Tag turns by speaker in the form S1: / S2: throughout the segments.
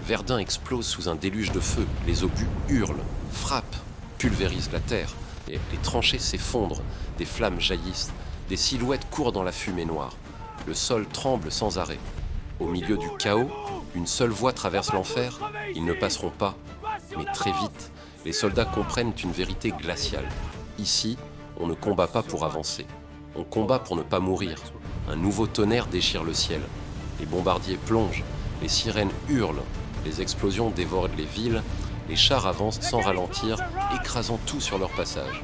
S1: Verdun explose sous un déluge de feu, les obus hurlent, frappent, pulvérisent la terre, et les tranchées s'effondrent, des flammes jaillissent, des silhouettes courent dans la fumée noire. Le sol tremble sans arrêt. Au milieu du chaos, une seule voie traverse l'enfer, ils ne passeront pas. Mais très vite, les soldats comprennent une vérité glaciale. Ici, on ne combat pas pour avancer. On combat pour ne pas mourir. Un nouveau tonnerre déchire le ciel. Les bombardiers plongent, les sirènes hurlent, les explosions dévorent les villes, les chars avancent sans ralentir, écrasant tout sur leur passage.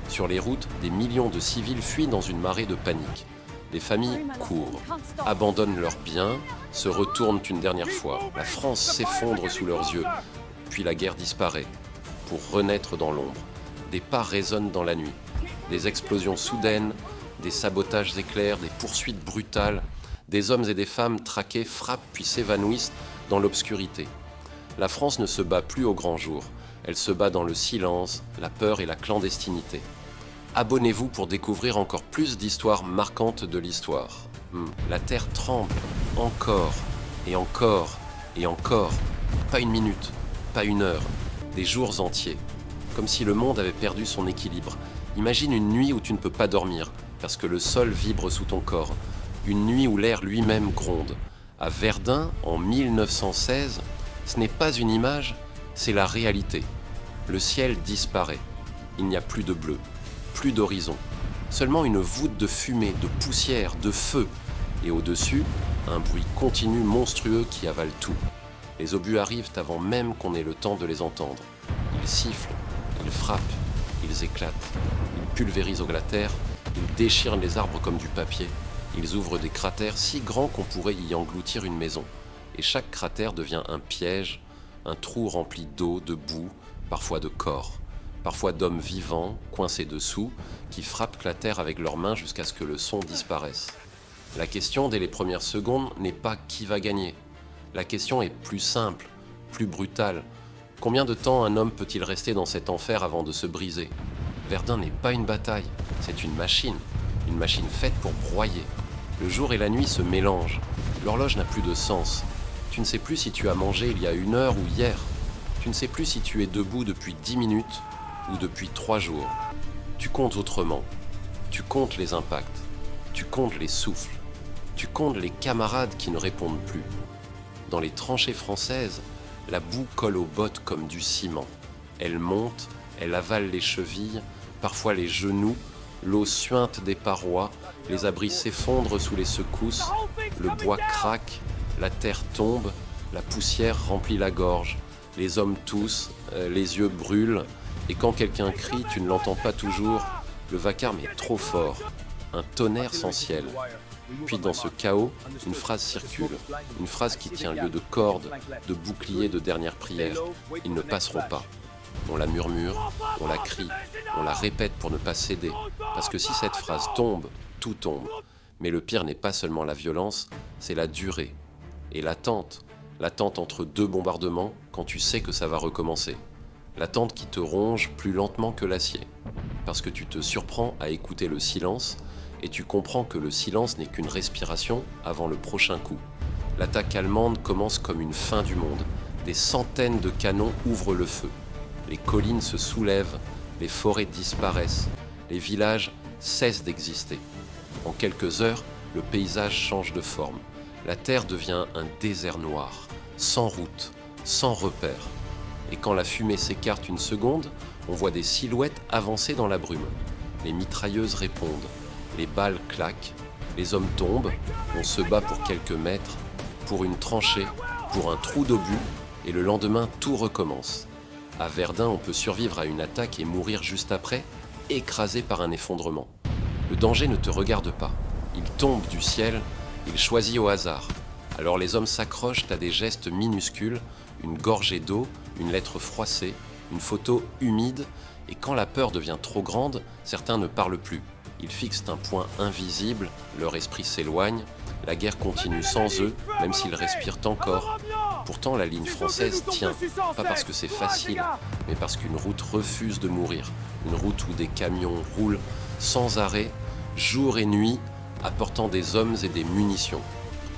S1: Sur les routes, des millions de civils fuient dans une marée de panique. Les familles courent, abandonnent leurs biens, se retournent une dernière fois. La France s'effondre sous leurs yeux, puis la guerre disparaît, pour renaître dans l'ombre. Des pas résonnent dans la nuit, des explosions soudaines, des sabotages éclairs, des poursuites brutales. Des hommes et des femmes traqués frappent puis s'évanouissent dans l'obscurité. La France ne se bat plus au grand jour, elle se bat dans le silence, la peur et la clandestinité. Abonnez-vous pour découvrir encore plus d'histoires marquantes de l'histoire. La terre tremble, encore, et encore, et encore. Pas une minute, pas une heure, des jours entiers. Comme si le monde avait perdu son équilibre. Imagine une nuit où tu ne peux pas dormir, parce que le sol vibre sous ton corps. Une nuit où l'air lui-même gronde. À Verdun, en 1916, ce n'est pas une image, c'est la réalité. Le ciel disparaît. Il n'y a plus de bleu, plus d'horizon. Seulement une voûte de fumée, de poussière, de feu. Et au-dessus, un bruit continu monstrueux qui avale tout. Les obus arrivent avant même qu'on ait le temps de les entendre. Ils sifflent, ils frappent, ils éclatent. Ils pulvérisent la terre, ils déchirent les arbres comme du papier. Ils ouvrent des cratères si grands qu'on pourrait y engloutir une maison. Et chaque cratère devient un piège, un trou rempli d'eau, de boue, parfois de corps, parfois d'hommes vivants, coincés dessous, qui frappent la terre avec leurs mains jusqu'à ce que le son disparaisse. La question, dès les premières secondes, n'est pas qui va gagner. La question est plus simple, plus brutale. Combien de temps un homme peut-il rester dans cet enfer avant de se briser ? Verdun n'est pas une bataille, c'est une machine faite pour broyer. Le jour et la nuit se mélangent. L'horloge n'a plus de sens. Tu ne sais plus si tu as mangé il y a 1 heure ou hier. Tu ne sais plus si tu es debout depuis 10 minutes ou depuis 3 jours. Tu comptes autrement. Tu comptes les impacts. Tu comptes les souffles. Tu comptes les camarades qui ne répondent plus. Dans les tranchées françaises, la boue colle aux bottes comme du ciment. Elle monte, elle avale les chevilles, parfois les genoux. L'eau suinte des parois, les abris s'effondrent sous les secousses, le bois craque, la terre tombe, la poussière remplit la gorge, les hommes toussent, les yeux brûlent, et quand quelqu'un crie, tu ne l'entends pas toujours, le vacarme est trop fort, un tonnerre sans ciel. Puis dans ce chaos, une phrase circule, une phrase qui tient lieu de corde, de bouclier de dernière prière. Ils ne passeront pas. On la murmure, on la crie, on la répète pour ne pas céder, parce que si cette phrase tombe, tout tombe. Mais le pire n'est pas seulement la violence, c'est la durée. Et l'attente entre 2 bombardements quand tu sais que ça va recommencer. L'attente qui te ronge plus lentement que l'acier, parce que tu te surprends à écouter le silence, et tu comprends que le silence n'est qu'une respiration avant le prochain coup. L'attaque allemande commence comme une fin du monde. Des centaines de canons ouvrent le feu. Les collines se soulèvent, les forêts disparaissent, les villages cessent d'exister. En quelques heures, le paysage change de forme. La terre devient un désert noir, sans route, sans repère. Et quand la fumée s'écarte une seconde, on voit des silhouettes avancer dans la brume. Les mitrailleuses répondent, les balles claquent, les hommes tombent, on se bat pour quelques mètres, pour une tranchée, pour un trou d'obus, et le lendemain, tout recommence. À Verdun, on peut survivre à une attaque et mourir juste après, écrasé par un effondrement. Le danger ne te regarde pas. Il tombe du ciel, il choisit au hasard. Alors les hommes s'accrochent à des gestes minuscules, une gorgée d'eau, une lettre froissée, une photo humide, et quand la peur devient trop grande, certains ne parlent plus. Ils fixent un point invisible, leur esprit s'éloigne, la guerre continue sans eux, même s'ils respirent encore. Pourtant, la ligne française tient, pas parce que c'est facile, mais parce qu'une route refuse de mourir. Une route où des camions roulent sans arrêt, jour et nuit, apportant des hommes et des munitions.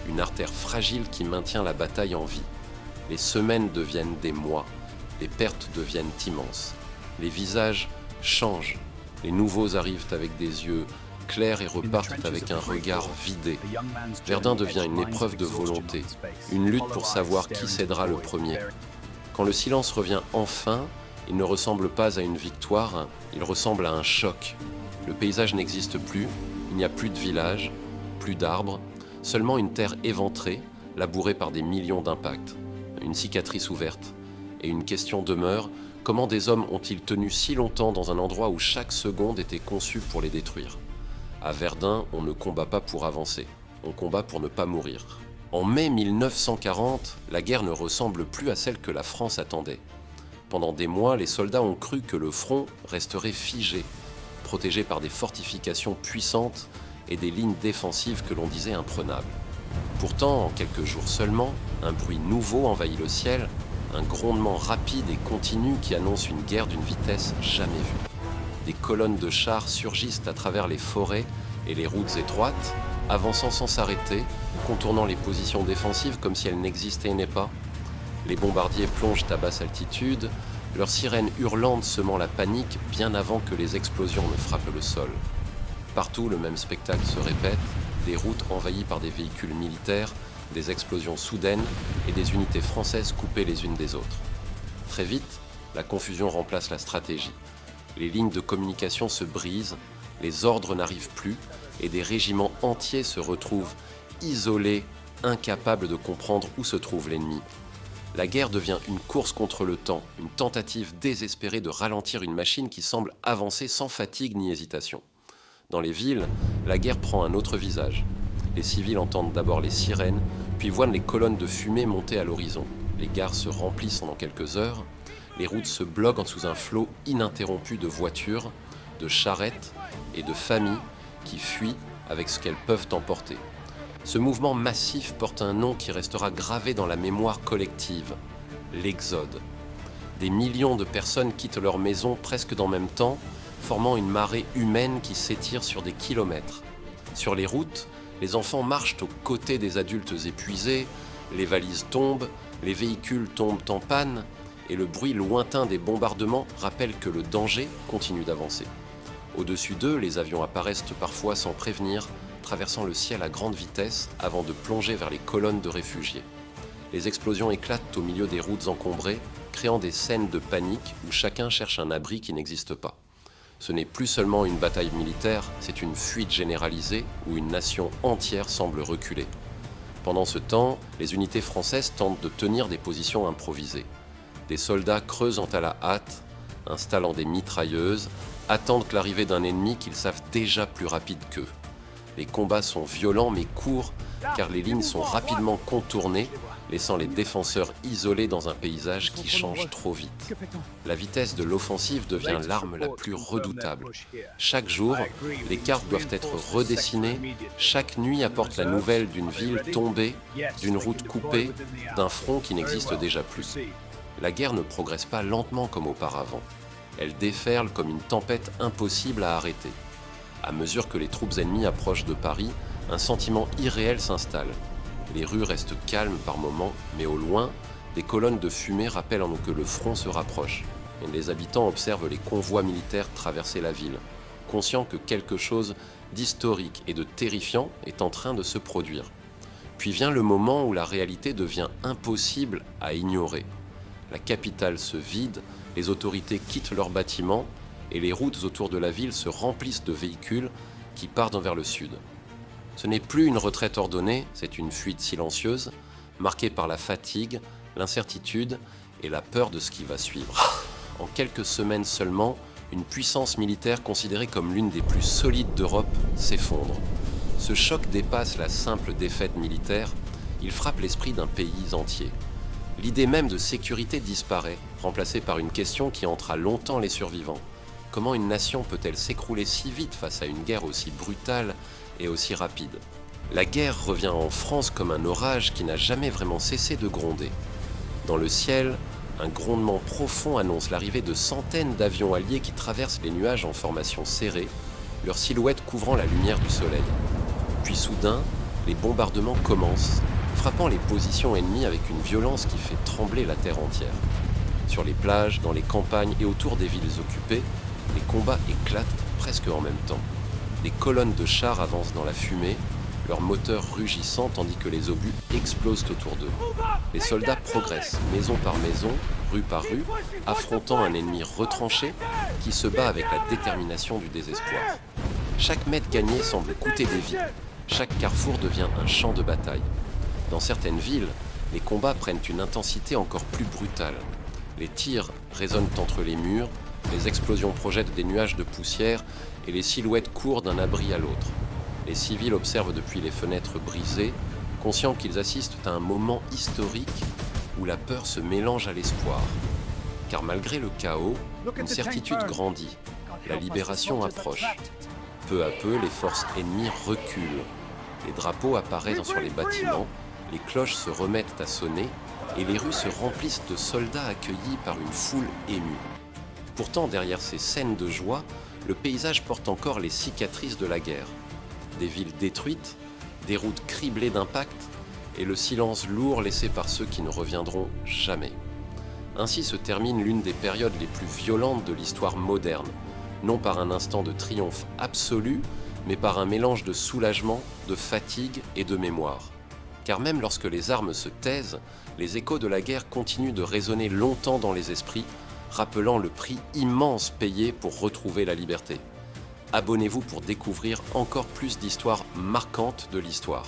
S1: Une artère fragile qui maintient la bataille en vie. Les semaines deviennent des mois, les pertes deviennent immenses. Les visages changent, les nouveaux arrivent avec des yeux clairs et repartent avec un regard vidé. Verdun devient une épreuve de volonté, une lutte pour savoir qui cédera le premier. Quand le silence revient enfin, il ne ressemble pas à une victoire, il ressemble à un choc. Le paysage n'existe plus, il n'y a plus de village, plus d'arbres, seulement une terre éventrée, labourée par des millions d'impacts. Une cicatrice ouverte. Et une question demeure, comment des hommes ont-ils tenu si longtemps dans un endroit où chaque seconde était conçue pour les détruire? À Verdun, on ne combat pas pour avancer, on combat pour ne pas mourir. En mai 1940, la guerre ne ressemble plus à celle que la France attendait. Pendant des mois, les soldats ont cru que le front resterait figé, protégé par des fortifications puissantes et des lignes défensives que l'on disait imprenables. Pourtant, en quelques jours seulement, un bruit nouveau envahit le ciel, un grondement rapide et continu qui annonce une guerre d'une vitesse jamais vue. Des colonnes de chars surgissent à travers les forêts et les routes étroites, avançant sans s'arrêter, contournant les positions défensives comme si elles n'existaient pas. Les bombardiers plongent à basse altitude, leurs sirènes hurlantes semant la panique bien avant que les explosions ne frappent le sol. Partout, le même spectacle se répète, des routes envahies par des véhicules militaires, des explosions soudaines et des unités françaises coupées les unes des autres. Très vite, la confusion remplace la stratégie. Les lignes de communication se brisent, les ordres n'arrivent plus et des régiments entiers se retrouvent isolés, incapables de comprendre où se trouve l'ennemi. La guerre devient une course contre le temps, une tentative désespérée de ralentir une machine qui semble avancer sans fatigue ni hésitation. Dans les villes, la guerre prend un autre visage. Les civils entendent d'abord les sirènes, puis voient les colonnes de fumée monter à l'horizon. Les gares se remplissent pendant quelques heures, les routes se bloquent sous un flot ininterrompu de voitures, de charrettes et de familles qui fuient avec ce qu'elles peuvent emporter. Ce mouvement massif porte un nom qui restera gravé dans la mémoire collective, l'exode. Des millions de personnes quittent leur maison presque dans le même temps, formant une marée humaine qui s'étire sur des kilomètres. Sur les routes, les enfants marchent aux côtés des adultes épuisés, les valises tombent, les véhicules tombent en panne, et le bruit lointain des bombardements rappelle que le danger continue d'avancer. Au-dessus d'eux, les avions apparaissent parfois sans prévenir, traversant le ciel à grande vitesse avant de plonger vers les colonnes de réfugiés. Les explosions éclatent au milieu des routes encombrées, créant des scènes de panique où chacun cherche un abri qui n'existe pas. Ce n'est plus seulement une bataille militaire, c'est une fuite généralisée où une nation entière semble reculer. Pendant ce temps, les unités françaises tentent de tenir des positions improvisées. Des soldats creusent à la hâte, installant des mitrailleuses, attendent l'arrivée d'un ennemi qu'ils savent déjà plus rapide qu'eux. Les combats sont violents mais courts, car les lignes sont rapidement contournées, laissant les défenseurs isolés dans un paysage qui change trop vite. La vitesse de l'offensive devient l'arme la plus redoutable. Chaque jour, les cartes doivent être redessinées, chaque nuit apporte la nouvelle d'une ville tombée, d'une route coupée, d'un front qui n'existe déjà plus. La guerre ne progresse pas lentement comme auparavant. Elle déferle comme une tempête impossible à arrêter. À mesure que les troupes ennemies approchent de Paris, un sentiment irréel s'installe. Les rues restent calmes par moments, mais au loin, des colonnes de fumée rappellent en nous que le front se rapproche. Et les habitants observent les convois militaires traverser la ville, conscients que quelque chose d'historique et de terrifiant est en train de se produire. Puis vient le moment où la réalité devient impossible à ignorer. La capitale se vide, les autorités quittent leurs bâtiments et les routes autour de la ville se remplissent de véhicules qui partent vers le sud. Ce n'est plus une retraite ordonnée, c'est une fuite silencieuse, marquée par la fatigue, l'incertitude et la peur de ce qui va suivre. En quelques semaines seulement, une puissance militaire considérée comme l'une des plus solides d'Europe s'effondre. Ce choc dépasse la simple défaite militaire, il frappe l'esprit d'un pays entier. L'idée même de sécurité disparaît, remplacée par une question qui hantera longtemps les survivants. Comment une nation peut-elle s'écrouler si vite face à une guerre aussi brutale et aussi rapide? La guerre revient en France comme un orage qui n'a jamais vraiment cessé de gronder. Dans le ciel, un grondement profond annonce l'arrivée de centaines d'avions alliés qui traversent les nuages en formation serrée, leurs silhouettes couvrant la lumière du soleil. Puis soudain, les bombardements commencent, frappant les positions ennemies avec une violence qui fait trembler la terre entière. Sur les plages, dans les campagnes et autour des villes occupées, les combats éclatent presque en même temps. Des colonnes de chars avancent dans la fumée, leurs moteurs rugissant tandis que les obus explosent autour d'eux. Les soldats progressent, maison par maison, rue par rue, affrontant un ennemi retranché qui se bat avec la détermination du désespoir. Chaque mètre gagné semble coûter des vies. Chaque carrefour devient un champ de bataille. Dans certaines villes, les combats prennent une intensité encore plus brutale. Les tirs résonnent entre les murs, les explosions projettent des nuages de poussière et les silhouettes courent d'un abri à l'autre. Les civils observent depuis les fenêtres brisées, conscients qu'ils assistent à un moment historique où la peur se mélange à l'espoir. Car malgré le chaos, une certitude grandit. La libération approche. Peu à peu, les forces ennemies reculent. Les drapeaux apparaissent sur les bâtiments, les cloches se remettent à sonner et les rues se remplissent de soldats accueillis par une foule émue. Pourtant, derrière ces scènes de joie, le paysage porte encore les cicatrices de la guerre. Des villes détruites, des routes criblées d'impacts et le silence lourd laissé par ceux qui ne reviendront jamais. Ainsi se termine l'une des périodes les plus violentes de l'histoire moderne, non par un instant de triomphe absolu, mais par un mélange de soulagement, de fatigue et de mémoire. Car même lorsque les armes se taisent, les échos de la guerre continuent de résonner longtemps dans les esprits, rappelant le prix immense payé pour retrouver la liberté. Abonnez-vous pour découvrir encore plus d'histoires marquantes de l'histoire.